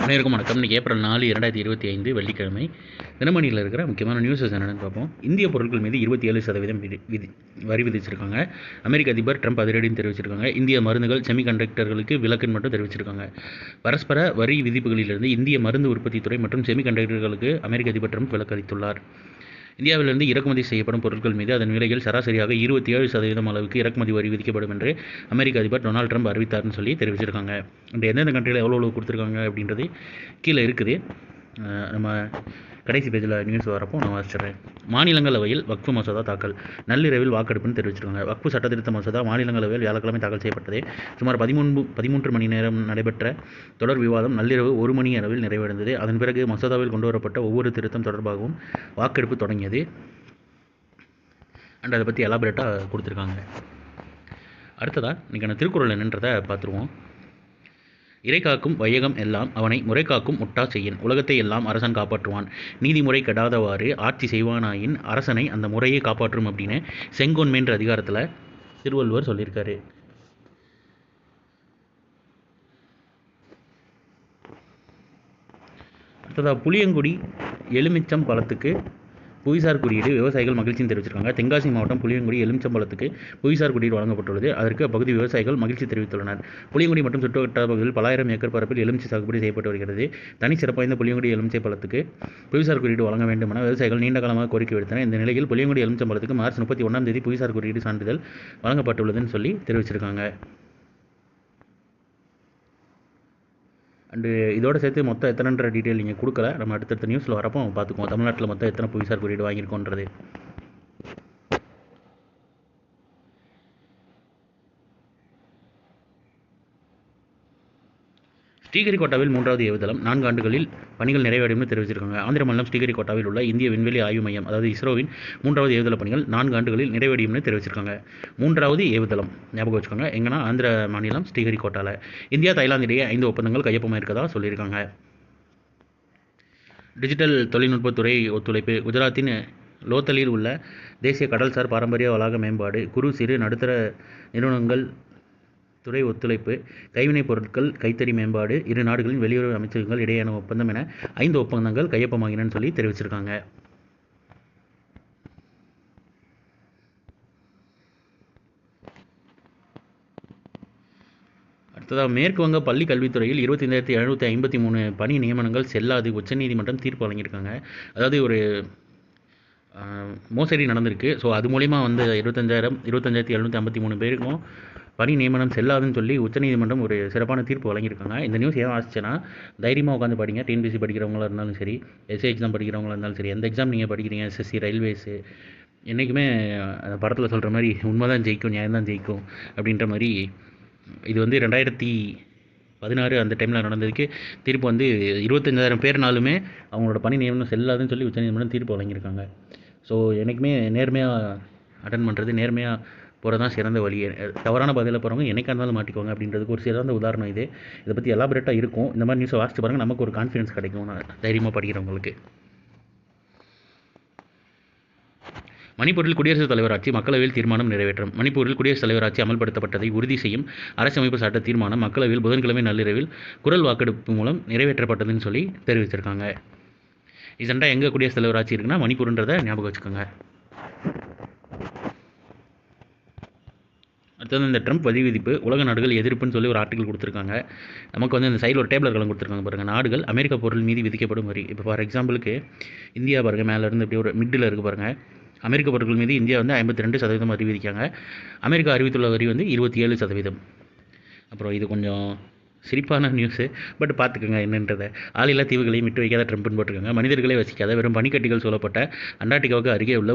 அனைவருக்கும் வணக்கம். இன்றைக்கி ஏப்ரல் 4, 2025 வெள்ளிக்கிழமை. தினமணியில் இருக்கிற முக்கியமான நியூஸஸ் என்னென்னு பார்ப்போம். இந்திய பொருட்கள் மீது 27% வரி விதிச்சிருக்காங்க. அமெரிக்க அதிபர் ட்ரம்ப் அதிரடின்னு தெரிவிச்சிருக்காங்க. இந்திய மருந்துகள் செமிகண்டக்டர்களுக்கு விலக்குன்னு மட்டும் தெரிவிச்சிருக்காங்க. பரஸ்பர வரி விதிப்புகளிலிருந்து இந்திய மருந்து உற்பத்தி துறை மற்றும் செமிகண்டக்டர்களுக்கு அமெரிக்க அதிபர் ட்ரம்ப் விலக்கு அளித்துள்ளார். இந்தியாவிலிருந்து இறக்குமதி செய்யப்படும் பொருட்கள் மீது அதன் விலையில் சராசரியாக 27% அளவுக்கு இறக்குமதி வரி விதிக்கப்படும் என்று அமெரிக்க அதிபர் டொனால்டு ட்ரம்ப் அறிவித்தார்னு சொல்லி தெரிவிச்சிருக்காங்க. அண்ட் எந்தெந்த கண்ட்ரியில் எவ்வளோ கொடுத்துருக்காங்க அப்படின்றது கீழே இருக்குது. நம்ம கடைசி பேஜில் நியூஸ் வரப்போ நான் வாசிச்சிடுறேன். மாநிலங்களவையில் வக்ஃபு மசோதா தாக்கல். நள்ளிரவில் வாக்கெடுப்புன்னு தெரிவிச்சிருக்காங்க. வக்ஃபு சட்டத்திருத்த மசோதா மாநிலங்களவையில் வியாழக்கிழமை தாக்கல் செய்யப்பட்டது. சுமார் 13 மணி நேரம் நடைபெற்ற தொடர் விவாதம் நள்ளிரவு 1 மணி அளவில் நிறைவடைந்தது. அதன் பிறகு மசோதாவில் கொண்டு வரப்பட்ட ஒவ்வொரு திருத்தம் தொடர்பாகவும் வாக்கெடுப்பு தொடங்கியது. அண்ட் அதை பற்றி எலாபரேட்டாக கொடுத்துருக்காங்க. அடுத்ததாக இன்றைக்கான திருக்குறள் என்னன்றதை பார்த்துருவோம். இறை காக்கும் வையகம் எல்லாம் அவனை முறை காக்கும் முட்டா செய்யின். உலகத்தை எல்லாம் அரசன் காப்பாற்றுவான். நீதிமுறை கெடாதவாறு ஆட்சி செய்வானாயின் அரசனை அந்த முறையை காப்பாற்றும் அப்படின்னு செங்கோன்மைன்ற அதிகாரத்தில் திருவள்ளுவர் சொல்லியிருக்காரு. அடுத்ததாக புளியங்குடி எலுமிச்சம் பழத்துக்கு புவிசார் குறியீடு. விவசாயிகள் மகிழ்ச்சின்னு தெரிவிச்சிருக்காங்க. தென்காசி மாவட்டம் புளியங்குடி எலுமிச்சம்பழத்துக்கு புவிசார் குறியீடு வழங்கப்பட்டுள்ளது. அதற்கு அப்பகுதி விவசாயிகள் மகிழ்ச்சி தெரிவித்துள்ளனர். புளியங்குடி மற்றும் சுற்றுவட்டார பகுதியில் பல ஆயிரம் ஏக்கர் பரப்பில் எலுமிச்சை சாகுபடி செய்யப்பட்டு வருகிறது. தனி சிறப்பாய்ந்த புளியங்குடி எலுமிச்சை பழத்துக்கு புவிசார் குறியீடு வழங்க வேண்டும் என விவசாயிகள் நீண்ட காலமாக கோரிக்கை விடுத்தனர். இந்த நிலையில் புளியங்குடி எலுமிச்சம்பழத்துக்கு மார்ச் 31 புவிசார் குறியீடு சான்றிதழ் வழங்கப்பட்டுள்ளதுன்னு சொல்லி தெரிவிச்சிருக்காங்க. அண்டு இதோட சேர்த்து மொத்தம் எத்தனைன்ற டீட்டெயில் நீங்கள் கொடுக்கல. நம்ம அடுத்தடுத்த நியூஸில் வரப்போ பார்த்துக்குவோம். தமிழ்நாட்டில் மொத்தம் எத்தனை புவிசார் குறியீடு வாங்கியிருக்கோன்றது. ஸ்ரீஹரிகோட்டாவில் 3வது ஏவுதளம் 4 ஆண்டுகளில் பணிகள் நிறைவடையும்னு தெரிவிச்சிருக்காங்க. ஆந்திர மாநிலம் ஸ்ரீஹரிகோட்டாவில் உள்ள இந்திய விண்வெளி ஆய்வு மையம் அதாவது இஸ்ரோவின் 3வது ஏவுதள பணிகள் 4 ஆண்டுகளில் நிறைவடையும்னு தெரிவிச்சிருக்காங்க. 3வது ஏவுதளம் ஞாபகம் வச்சுக்கோங்க. எங்கன்னா ஆந்திர மாநிலம் ஸ்ரீஹரிகோட்டாவில். இந்தியா தாய்லாந்து இடையே 5 ஒப்பந்தங்கள் கையொப்பமாக இருக்கதா சொல்லியிருக்காங்க. டிஜிட்டல் தொழில்நுட்பத்துறை ஒத்துழைப்பு. குஜராத்தின் லோத்தலில் உள்ள தேசிய கடல்சார் பாரம்பரிய வளாக மேம்பாடு, குறு சிறு நடுத்தர நிறுவனங்கள் துறை ஒத்துழைப்பு, கைவினைப் பொருட்கள் கைத்தறி மேம்பாடு, இரு நாடுகளின் வெளியுறவு அமைச்சகங்கள் இடையேயான ஒப்பந்தம் என 5 ஒப்பந்தங்கள் கையொப்பமாகினன்னு சொல்லி தெரிவிச்சிருக்காங்க. அடுத்ததாக மேற்கு வங்க பள்ளி கல்வித்துறையில் 25,753 பணி நியமனங்கள் செல்லாது உச்சநீதிமன்றம் தீர்ப்பு வழங்கியிருக்காங்க. அதாவது ஒரு மோசடி நடந்திருக்கு. ஸோ அது மூலிமா 25,753 பேருக்கும் பணி நியமனம் செல்லாதுன்னு சொல்லி உச்சநீதிமன்றம் ஒரு சிறப்பான தீர்ப்பு வழங்கியிருக்காங்க. இந்த நியூஸ் ஏன் ஆச்சுன்னா தைரியமாக உட்காந்து படிங்க. டிஎன்பிசி படிக்கிறவங்களா இருந்தாலும் சரி, எஸ்ஏ எக்ஸாம் படிக்கிறவங்களா இருந்தாலும் சரி, எந்த எக்ஸாம் நீங்கள் படிக்கிறீங்க, எஸ்எஸ்சி, ரயில்வேஸு, என்றைக்குமே அந்த படத்தில் சொல்கிற மாதிரி உண்மை தான் ஜெயிக்கும், நியாயம் தான் ஜெயிக்கும் அப்படின்ற மாதிரி இது 2016 அந்த டைமில் நடந்ததுக்கு தீர்ப்பு 25,000 பேர்னாலுமே அவங்களோட பணி நியமனம் செல்லாதுன்னு சொல்லி உச்சநீதிமன்றம் தீர்ப்பு வழங்கியிருக்காங்க. ஸோ என்றைக்குமே நேர்மையாக அட்டன் பண்ணுறது, நேர்மையாக போகிறது தான் சிறந்த வழி. தவறான பதிலில் போகிறவங்க என்னைக்கா இருந்தாலும் மாட்டிக்குவாங்க அப்படின்றதுக்கு ஒரு சிறந்த உதாரணம் இது. இதை பற்றி எலாபரேட்டாக இருக்கும். இந்த மாதிரி நியூஸை வாசித்து பாருங்கள். நமக்கு ஒரு கான்ஃபிடன்ஸ் கிடைக்கும் தைரியமாக படிக்கிறவங்களுக்கு. மணிப்பூரில் குடியரசுத் தலைவர் ஆட்சி மக்களவையில் தீர்மானம் நிறைவேற்றம். மணிப்பூரில் குடியரசுத் தலைவர் ஆட்சி அமல்படுத்தப்பட்டதை உறுதி செய்யும் அரசமைப்பு சட்ட தீர்மானம் மக்களவையில் புதன்கிழமை நள்ளிரவில் குரல் வாக்கெடுப்பு மூலம் நிறைவேற்றப்பட்டதுன்னு சொல்லி தெரிவிச்சிருக்காங்க. ரீசெண்டாக எங்கே குடியரசுத் தலைவர் ஆட்சி இருக்குன்னா மணிப்பூர்ன்றதை ஞாபகம் வச்சுக்கோங்க. அடுத்தது இந்த ட்ரம்ப் வரி விதிப்பு உலக நாடுகள் எதிர்ப்புன்னு சொல்லி ஒரு ஆர்டிகல் கொடுத்துருக்காங்க. நமக்கு இந்த சைடில் ஒரு டேபிள் கலம் கொடுத்துருக்காங்க பாருங்கள். நாடுகள் அமெரிக்க பொருள் மீது விதிக்கப்படும் வரி. இப்போ ஃபார் எக்ஸாம்பிளுக்கு இந்தியா பாருங்கள், மேலேருந்து இப்படி ஒரு மிடில் இருக்குது பாருங்கள். அமெரிக்க பொருட்கள் மீது இந்தியா 52% வரி விதிக்காங்க. அமெரிக்கா அறிவித்துள்ள வரி 27%. அப்புறம் இது கொஞ்சம் சிரிப்பான நியூஸு, பட் பார்த்துக்கோங்க என்னன்றதை. ஆளில்லா தீவுகளையும் விட்டு வைக்காத ட்ரம்ப்னு போட்டிருக்காங்க. மனிதர்களே வசிக்காத வெறும் பனிக்கட்டிகள் சூழப்பட்ட அண்டார்டிகாவுக்கு அருகே உள்ள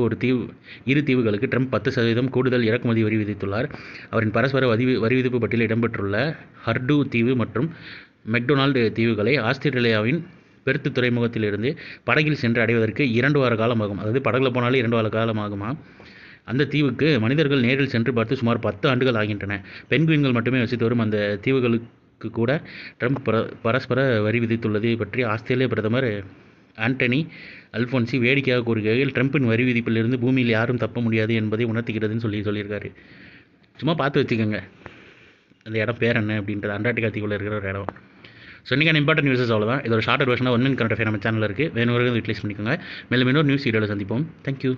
இரு தீவுகளுக்கு ட்ரம்ப் 10% கூடுதல் இறக்குமதி வரி விதித்துள்ளார். அவரின் பரஸ்பர வரி விதிப்பு பட்டியலில் இடம்பெற்றுள்ள ஹர்டு தீவு மற்றும் மெக்டொனால்டு தீவுகளை ஆஸ்திரேலியாவின் பெர்த் துறைமுகத்திலிருந்து படகில் சென்று அடைவதற்கு 2 வார காலம் ஆகும். அதாவது படகுல போனாலே 2 வார காலம் ஆகுமா. அந்த தீவுக்கு மனிதர்கள் நேரில் சென்று பார்த்து சுமார் 10 ஆண்டுகள் ஆகின்றன. பெண்குயின்கள் மட்டுமே வசித்து வரும் அந்த தீவுகளுக்கு கூட ட்ரம்ப் பரஸ்பர வரி விதித்துள்ளது பற்றி ஆஸ்திரேலிய பிரதமர் ஆண்டனி அல்ஃபோன்சி வேடிக்கையாக கூறுகையில், ட்ரம்பின் வரி விதிப்பிலிருந்து பூமியில் யாரும் தப்ப முடியாது என்பதை உணர்த்துகிறதுன்னு சொல்லியிருக்காரு. சும்மா பார்த்து வச்சுக்கோங்க அந்த இடம் பேர் என்ன அப்படின்றது. அண்டார்டிகா தீவில் இருக்கிற ஒரு இடம். ஸோ இன்றைக்கான இம்பார்ட்டன்ட் நியூஸஸ் அவ்வளோதான். இதோட ஷார்ட்டர் வெர்ஷனாக 1 மினிட் கரண்ட் அஃபேர் நம்ம சேனலில் இருக்குது. வேணும் யூட்டிலைஸ் பண்ணிக்கோங்க. மேலும் இன்னொரு நியூஸ் வீடியோவில் சந்திப்போம். தேங்க்யூ.